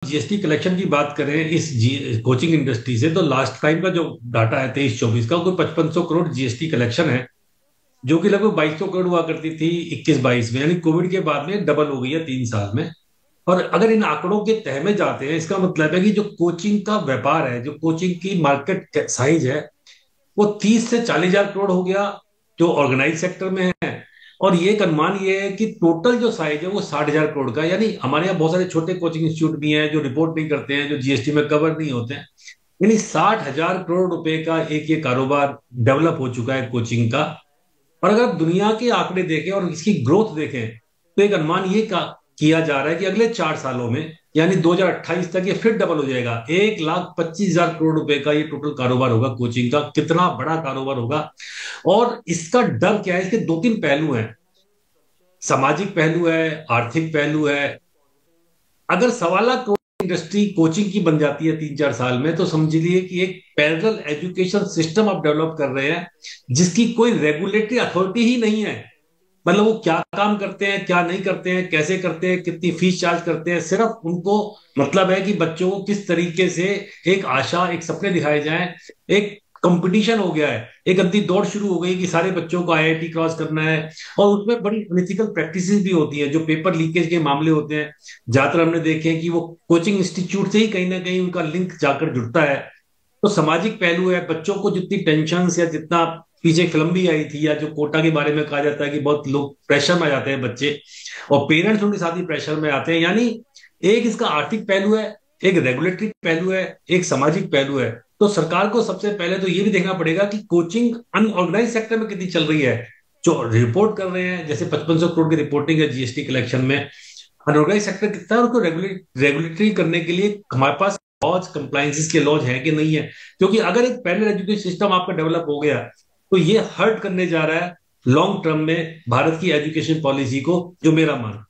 GST collection की बात करें इस कोचिंग इंडस्ट्री से, तो लास्ट टाइम का जो डाटा है 23-24 का, कोई 5500 करोड़ जीएसटी कलेक्शन है, जो कि लगभग 2200 करोड़ हुआ करती थी 21-22 में। यानी कोविड के बाद में डबल हो गई है 3 साल में। और अगर इन आंकड़ों के तह में जाते हैं, इसका मतलब है कि जो कोचिंग का व्यापार है, जो कोचिंग की मार्केट साइज है, वो 30 से 40 हजार करोड़ हो गया जो ऑर्गेनाइज सेक्टर में है। और ये एक अनुमान ये है कि टोटल जो साइज है वो 60 हजार करोड़ का। यानी हमारे यहाँ बहुत सारे छोटे कोचिंग इंस्टीट्यूट भी हैं जो रिपोर्ट नहीं करते हैं, जो जीएसटी में कवर नहीं होते हैं। यानी 60 हजार करोड़ रुपए का एक ये कारोबार डेवलप हो चुका है कोचिंग का। और अगर आप दुनिया के आंकड़े देखें और इसकी ग्रोथ देखें, तो एक अनुमान ये किया जा रहा है कि अगले 4 सालों में, यानी 2028 तक ये फिर डबल हो जाएगा। 1,25,000 करोड़ रुपए का ये टोटल कारोबार होगा कोचिंग का। कितना बड़ा कारोबार होगा! और इसका डर क्या है? इसके दो तीन पहलू हैं। सामाजिक पहलू है, आर्थिक पहलू है। अगर 1.25 लाख करोड़ इंडस्ट्री कोचिंग की बन जाती है 3-4 साल में, तो समझिए कि एक पैरेलल एजुकेशन सिस्टम आप डेवलप कर रहे हैं जिसकी कोई रेगुलेटरी अथॉरिटी ही नहीं है। मतलब वो क्या काम करते हैं, क्या नहीं करते हैं, कैसे करते हैं, कितनी फीस चार्ज करते हैं, सिर्फ उनको मतलब है कि बच्चों को किस तरीके से एक आशा, एक सपने दिखाए जाएं। एक कंपटीशन हो गया है, एक अंधी दौड़ शुरू हो गई कि सारे बच्चों को आईआईटी क्रॉस करना है। और उसमें बड़ी अनइथिकल प्रैक्टिसेस भी होती हैं, जो पेपर लीकेज के मामले होते हैं। ज्यादातर हमने देखे हैं कि वो कोचिंग इंस्टीट्यूट से ही कहीं ना कहीं उनका लिंक जाकर जुड़ता है। तो सामाजिक पहलू है, बच्चों को जितनी टेंशन या जितना, पीछे एक फिल्म भी आई थी या जो कोटा के बारे में कहा जाता है कि बहुत लोग प्रेशर में आ जाते हैं बच्चे, और पेरेंट्स उनके साथ ही प्रेशर में आते हैं। यानी एक इसका आर्थिक पहलू है, एक रेगुलेटरी पहलू है, एक सामाजिक पहलू है। तो सरकार को सबसे पहले तो ये भी देखना पड़ेगा कि कोचिंग अनऑर्गेनाइज सेक्टर में कितनी चल रही है। जो रिपोर्ट कर रहे हैं, जैसे 5500 करोड़ की रिपोर्टिंग है जीएसटी कलेक्शन में, अनऑर्गेनाइज सेक्टर कितना है, उसको रेगुलेटरी करने के लिए हमारे पास लॉज, कंप्लायंसेस के लॉज हैं कि नहीं है। क्योंकि अगर एक पैरेलल एजुकेशन सिस्टम आपका डेवलप हो गया, तो ये हर्ट करने जा रहा है लॉन्ग टर्म में भारत की एजुकेशन पॉलिसी को, जो मेरा मानना है।